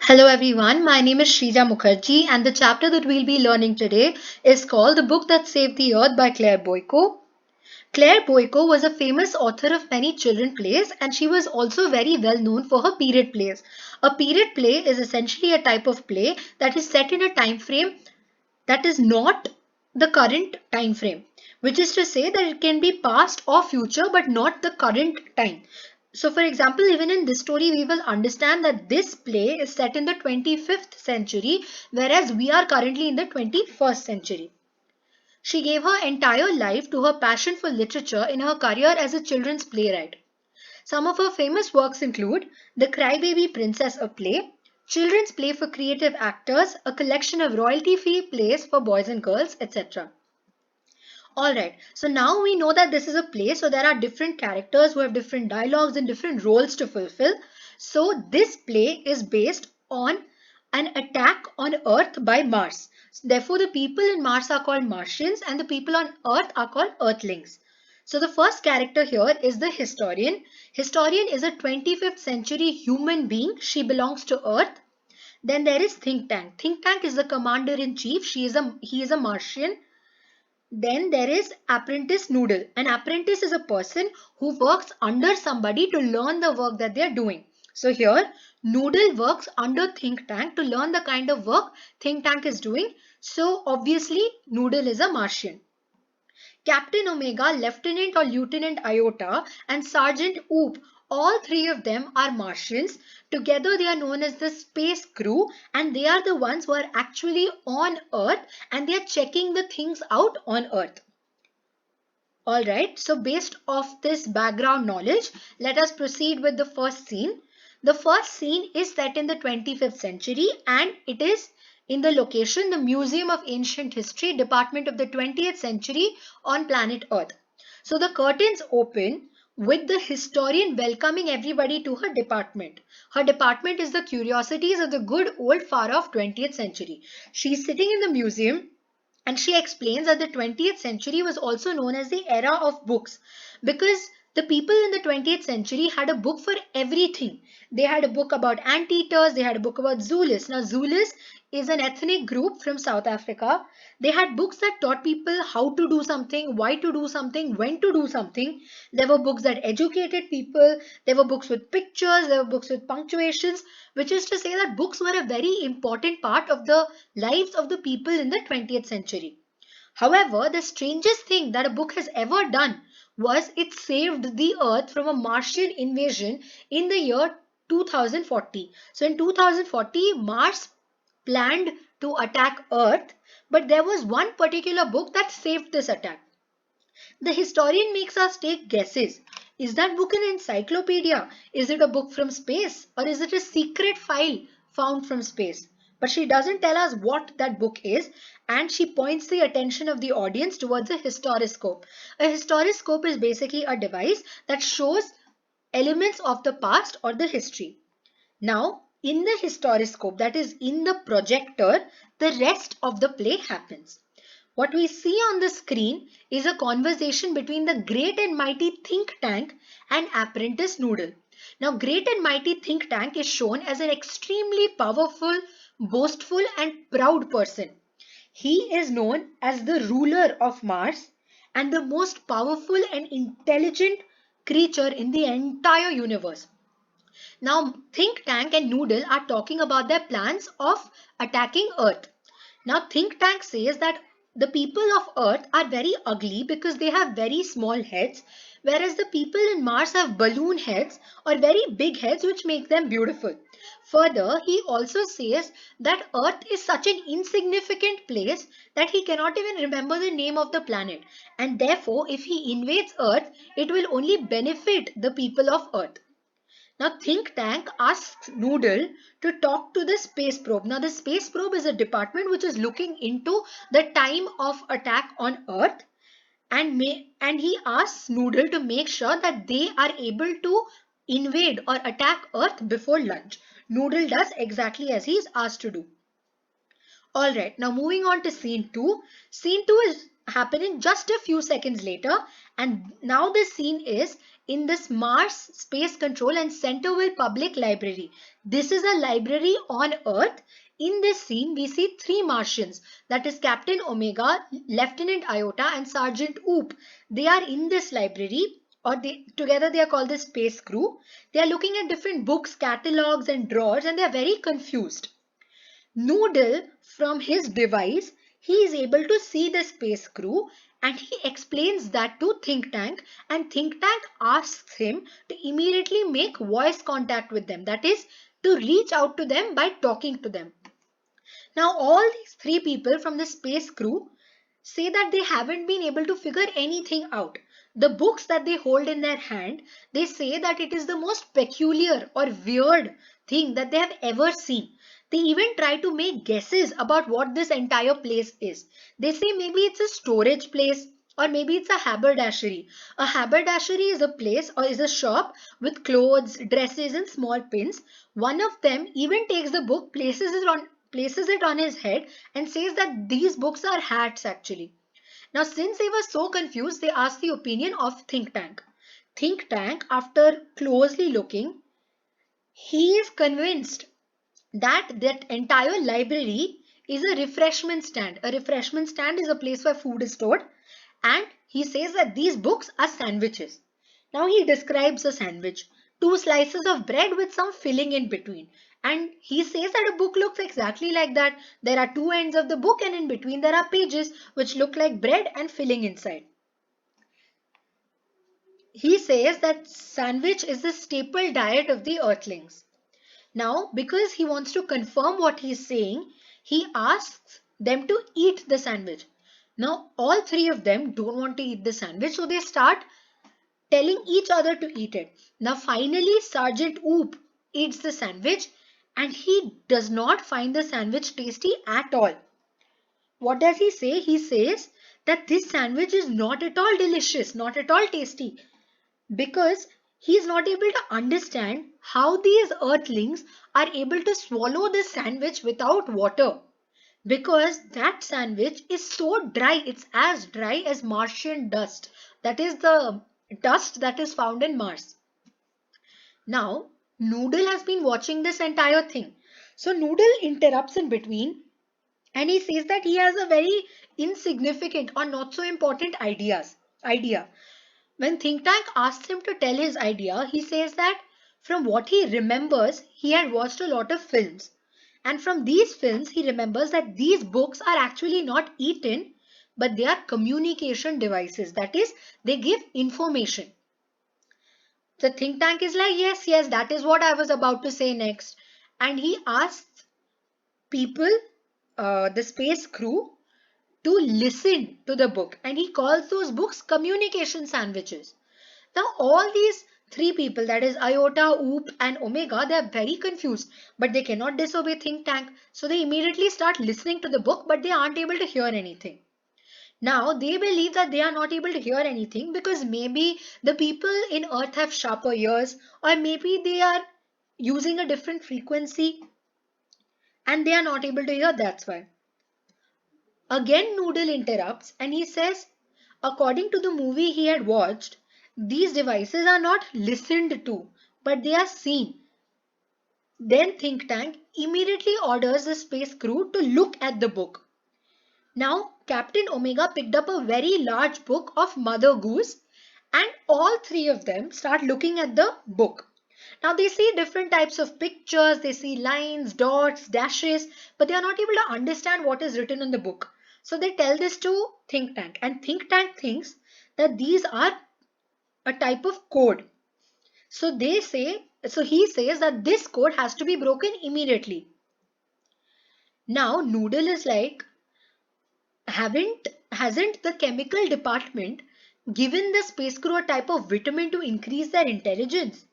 Hello everyone, my name is Shrija Mukherjee and the chapter that we'll be learning today is called The Book That Saved the Earth by Claire Boyko. Claire Boyko was a famous author of many children plays and she was also very well known for her period plays. A period play is essentially a type of play that is set in a time frame that is not the current time frame, which is to say that it can be past or future but not the current time. So for example, even in this story, we will understand that this play is set in the 25th century, whereas we are currently in the 21st century. She gave her entire life to her passion for literature in her career as a children's playwright. Some of her famous works include The Crybaby Princess, a play, Children's Play for Creative Actors, a collection of royalty-free plays for boys and girls, etc. Alright, so now we know that this is a play, so there are different characters who have different dialogues and different roles to fulfill. So this play is based on an attack on Earth by Mars. Therefore, the people in Mars are called Martians and the people on Earth are called Earthlings. So the first character here is the historian. Historian is a 25th century human being. She belongs to Earth. Then there is think tank. Think tank is the commander in chief. He is a Martian. Then there is apprentice noodle. An apprentice is a person who works under somebody to learn the work that they are doing. So here noodle works under think tank to learn the kind of work think tank is doing. So obviously noodle is a Martian. Captain Omega, Lieutenant or Lieutenant Iota and Sergeant Oop, all three of them are Martians. Together they are known as the space crew and they are the ones who are actually on Earth and they are checking the things out on Earth. Alright, so based off this background knowledge, let us proceed with the first scene. The first scene is set in the 25th century and it is in the location, the Museum of Ancient History, Department of the 20th Century on planet Earth. So the curtains open with the historian welcoming everybody to her department. Her department is the curiosities of the good old far off 20th century. She is sitting in the museum and she explains that the 20th century was also known as the era of books because the people in the 20th century had a book for everything. They had a book about anteaters, they had a book about Zulus. Now, Zulus is an ethnic group from South Africa. They had books that taught people how to do something, why to do something, when to do something. There were books that educated people. There were books with pictures, there were books with punctuations, which is to say that books were a very important part of the lives of the people in the 20th century. However, the strangest thing that a book has ever done was it saved the earth from a Martian invasion in the year 2040. So in 2040, Mars planned to attack Earth, but there was one particular book that saved this attack. The historian makes us take guesses. Is that book an encyclopedia? Is it a book from space? Or is it a secret file found from space? But she doesn't tell us what that book is and she points the attention of the audience towards a historiscope. A historiscope is basically a device that shows elements of the past or the history. Now, in the historiscope, that is in the projector, the rest of the play happens. What we see on the screen is a conversation between the great and mighty think tank and apprentice Noodle. Now, great and mighty think tank is shown as an extremely powerful, boastful and proud person. He is known as the ruler of Mars and the most powerful and intelligent creature in the entire universe. Now, Think Tank and Noodle are talking about their plans of attacking Earth. Now, Think Tank says that the people of Earth are very ugly because they have very small heads, whereas the people in Mars have balloon heads or very big heads which make them beautiful. Further, he also says that Earth is such an insignificant place that he cannot even remember the name of the planet. And therefore, if he invades Earth, it will only benefit the people of Earth. Now, Think Tank asks Noodle to talk to the space probe. Now, the space probe is a department which is looking into the time of attack on Earth and he asks Noodle to make sure that they are able to invade or attack Earth before lunch. Noodle does exactly as he is asked to do. Alright, now moving on to scene 2. Scene 2 is happening just a few seconds later and now this scene is in this Mars Space Control and Centerville Public Library. This is a library on Earth. In this scene, we see three Martians, that is Captain Omega, Lieutenant Iota, and Sergeant Oop. They are in this library, or together they are called the space crew. They are looking at different books, catalogs, and drawers, and they are very confused. Noodle, from his device, he is able to see the space crew and he explains that to Think Tank, and Think Tank asks him to immediately make voice contact with them, that is to reach out to them by talking to them. Now all these three people from the space crew say that they haven't been able to figure anything out. The books that they hold in their hand, they say that it is the most peculiar or weird thing that they have ever seen. They even try to make guesses about what this entire place is. They say maybe it's a storage place or maybe it's a haberdashery. A haberdashery is a place or is a shop with clothes, dresses and small pins. One of them even takes the book, places it on his head and says that these books are hats actually. Now since they were so confused, they asked the opinion of Think Tank. Think Tank, after closely looking, he is convinced that entire library is a refreshment stand. A refreshment stand is a place where food is stored, and he says that these books are sandwiches. Now he describes a sandwich, two slices of bread with some filling in between. And he says that a book looks exactly like that. There are two ends of the book and in between there are pages which look like bread and filling inside. He says that sandwich is the staple diet of the earthlings. Now, because he wants to confirm what he's saying, he asks them to eat the sandwich. Now, all three of them don't want to eat the sandwich, so they start telling each other to eat it. Now, finally, Sergeant Oop eats the sandwich and he does not find the sandwich tasty at all. What does he say? He says that this sandwich is not at all delicious, not at all tasty, because he is not able to understand how these earthlings are able to swallow this sandwich without water, because that sandwich is so dry. It's as dry as Martian dust, that is the dust that is found in Mars. Now Noodle has been watching this entire thing, so Noodle interrupts in between and he says that he has a very insignificant or not so important idea. When Think Tank asks him to tell his idea, he says that from what he remembers, he had watched a lot of films. And from these films, he remembers that these books are actually not eaten, but they are communication devices. That is, they give information. The Think Tank is like, yes, that is what I was about to say next. And he asks people, the space crew, to listen to the book, and he calls those books communication sandwiches. Now all these three people, that is Iota, Oop and Omega, they are very confused, but they cannot disobey Think Tank, so they immediately start listening to the book, but they aren't able to hear anything. Now they believe that they are not able to hear anything because maybe the people in Earth have sharper ears, or maybe they are using a different frequency and they are not able to hear, that's why. Again Noodle interrupts and he says, according to the movie he had watched, these devices are not listened to, but they are seen. Then Think Tank immediately orders the space crew to look at the book. Now Captain Omega picked up a very large book of Mother Goose and all three of them start looking at the book. Now they see different types of pictures, they see lines, dots, dashes, but they are not able to understand what is written in the book. So they tell this to Think Tank, and Think Tank thinks that these are a type of code. So he says that this code has to be broken immediately. Now Noodle is like, hasn't the chemical department given the space crew a type of vitamin to increase their intelligence?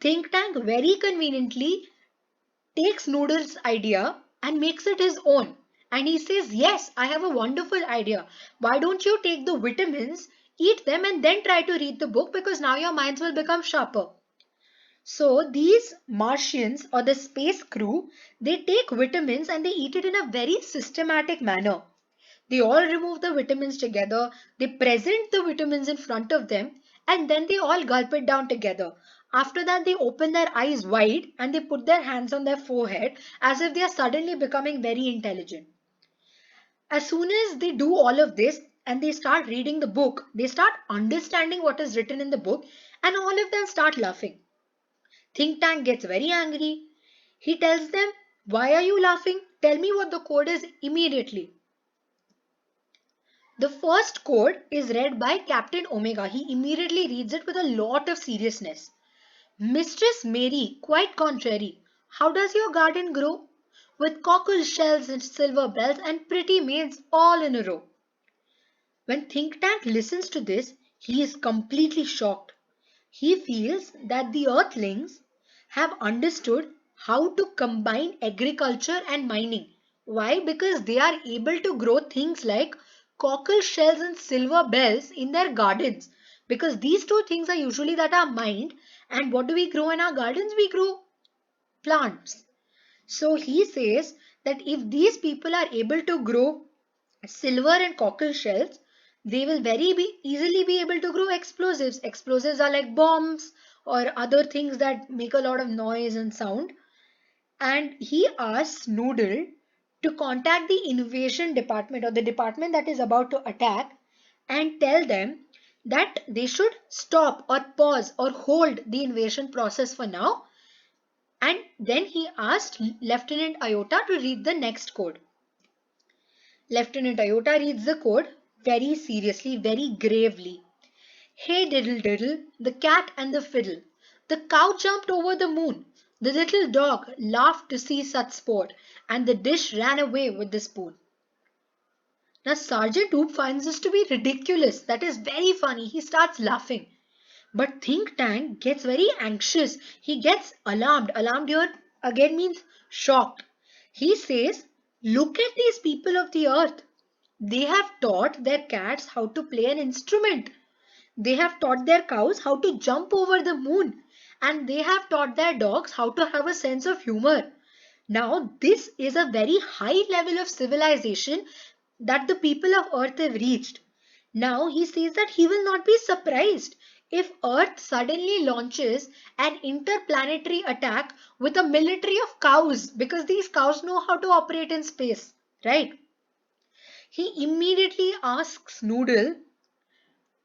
Think Tank very conveniently takes Noodle's idea and makes it his own. And he says, yes, I have a wonderful idea. Why don't you take the vitamins, eat them and then try to read the book, because now your minds will become sharper. So these Martians or the space crew, they take vitamins and they eat it in a very systematic manner. They all remove the vitamins together, they present the vitamins in front of them, and then they all gulp it down together. After that, they open their eyes wide and they put their hands on their forehead as if they are suddenly becoming very intelligent. As soon as they do all of this and they start reading the book, they start understanding what is written in the book, and all of them start laughing. Think Tank gets very angry. He tells them, "Why are you laughing? Tell me what the code is immediately." The first code is read by Captain Omega. He immediately reads it with a lot of seriousness. "Mistress Mary, quite contrary. How does your garden grow? With cockle shells and silver bells and pretty maids all in a row." When Think Tank listens to this, he is completely shocked. He feels that the Earthlings have understood how to combine agriculture and mining. Why? Because they are able to grow things like cockle shells and silver bells in their gardens. Because these two things are usually that are mined. And what do we grow in our gardens? We grow plants. So he says that if these people are able to grow silver and cockle shells, they will easily be able to grow explosives. Explosives are like bombs or other things that make a lot of noise and sound. And he asks Noodle to contact the invasion department or the department that is about to attack and tell them that they should stop or pause or hold the invasion process for now. And then he asked Lieutenant Iota to read the next code. Lieutenant Iota reads the code very seriously, very gravely. "Hey diddle diddle, the cat and the fiddle. The cow jumped over the moon. The little dog laughed to see such sport, and the dish ran away with the spoon." Now Sergeant Hoop finds this to be ridiculous. That is very funny. He starts laughing. But Think Tank gets very anxious. He gets alarmed. Alarmed here again means shocked. He says, "Look at these people of the earth. They have taught their cats how to play an instrument. They have taught their cows how to jump over the moon. And they have taught their dogs how to have a sense of humor. Now, this is a very high level of civilization that the people of Earth have reached. Now, he says that he will not be surprised if Earth suddenly launches an interplanetary attack with a military of cows, because these cows know how to operate in space, right?" He immediately asks Noodle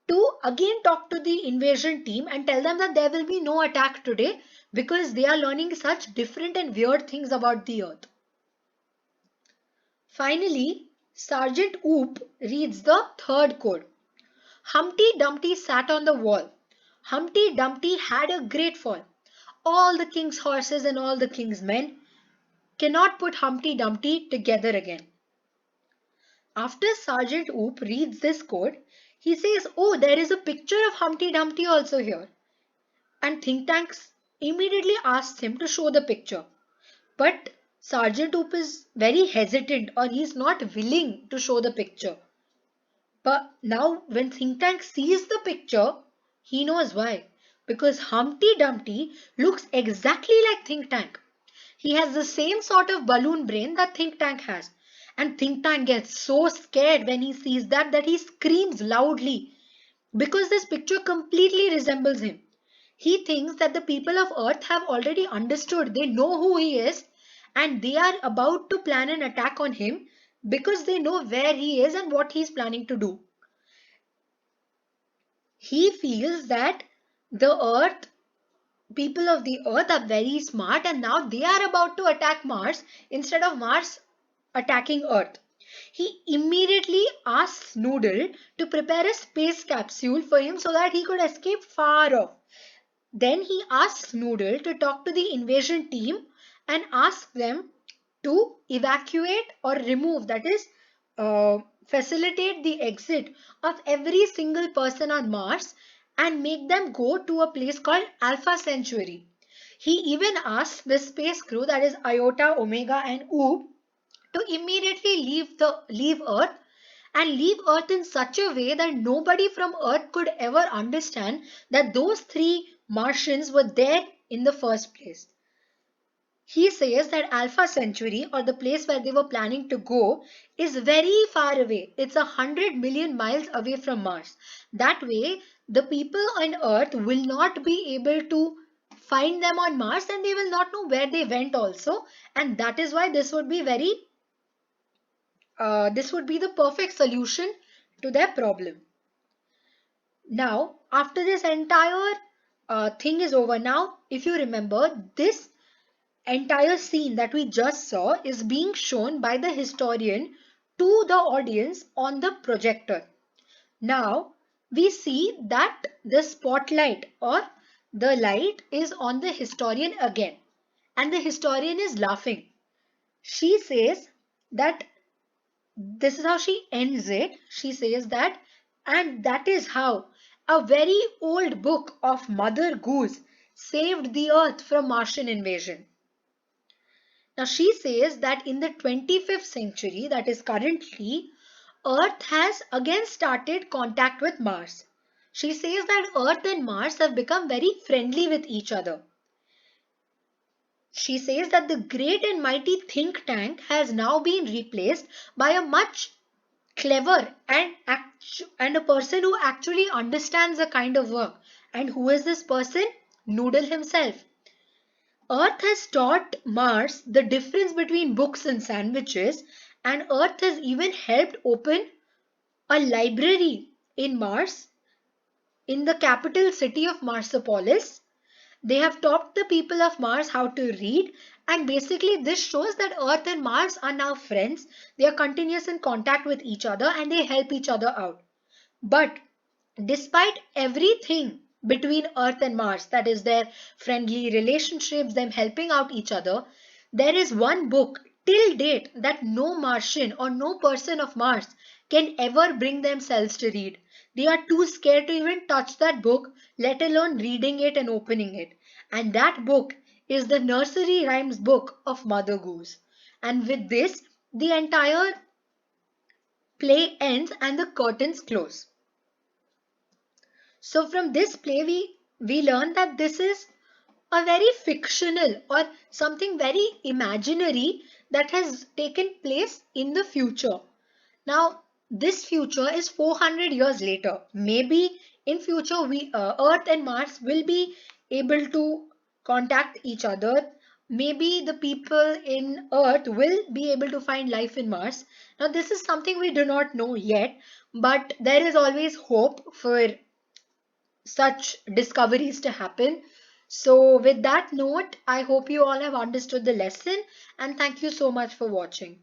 to again talk to the invasion team and tell them that there will be no attack today because they are learning such different and weird things about the earth. Finally, Sergeant Oop reads the third code. "Humpty Dumpty sat on the wall. Humpty Dumpty had a great fall. All the king's horses and all the king's men cannot put Humpty Dumpty together again." After Sergeant Oop reads this code, he says, "Oh, there is a picture of Humpty Dumpty also here." And Think Tanks immediately asks him to show the picture. But Sergeant Oop is very hesitant, or he's not willing to show the picture. But now when Think Tank sees the picture, he knows why. Because Humpty Dumpty looks exactly like Think Tank. He has the same sort of balloon brain that Think Tank has. And Think Tank gets so scared when he sees that he screams loudly because this picture completely resembles him. He thinks that the people of Earth have already understood, they know who he is, and they are about to plan an attack on him because they know where he is and what he is planning to do. He feels that the Earth, people of the Earth are very smart and now they are about to attack Mars instead of Mars attacking Earth. He immediately asks Noodle to prepare a space capsule for him so that he could escape far off. Then he asks Noodle to talk to the invasion team and ask them to evacuate or remove, that is, facilitate the exit of every single person on Mars and make them go to a place called Alpha Centauri. He even asks the space crew, that is Iota, Omega and Oop, to immediately leave Earth and leave Earth in such a way that nobody from Earth could ever understand that those three Martians were there in the first place. He says that Alpha Centauri, or the place where they were planning to go, is very far away. It's 100 million miles away from Mars. That way, the people on Earth will not be able to find them on Mars, and they will not know where they went also. And that is why this would be the perfect solution to their problem. Now, after this entire thing is over now, if you remember, this entire scene that we just saw is being shown by the historian to the audience on the projector. Now, we see that the spotlight or the light is on the historian again, and the historian is laughing. She says that this is how she ends it. She says that, and that is how a very old book of Mother Goose saved the earth from Martian invasion. Now, she says that in the 25th century, that is currently, Earth has again started contact with Mars. She says that Earth and Mars have become very friendly with each other. She says that the great and mighty think tank has now been replaced by a much clever and a person who actually understands the kind of work. And who is this person? Noodle himself. Earth has taught Mars the difference between books and sandwiches, and Earth has even helped open a library in Mars, in the capital city of Marsopolis. They have taught the people of Mars how to read, and basically this shows that Earth and Mars are now friends. They are continuous in contact with each other and they help each other out. But despite everything between Earth and Mars, that is their friendly relationships, them helping out each other, there is one book till date that no Martian or no person of Mars can ever bring themselves to read. They are too scared to even touch that book, let alone reading it and opening it. And that book is the nursery rhymes book of Mother Goose. And with this, the entire play ends and the curtains close. So from this play, we learn that this is a very fictional or something very imaginary that has taken place in the future. Now, this future is 400 years later. Maybe in future, Earth and Mars will be able to contact each other. Maybe the people in Earth will be able to find life in Mars. Now, this is something we do not know yet, but there is always hope for such discoveries to happen. So with that note, I hope you all have understood the lesson, and thank you so much for watching.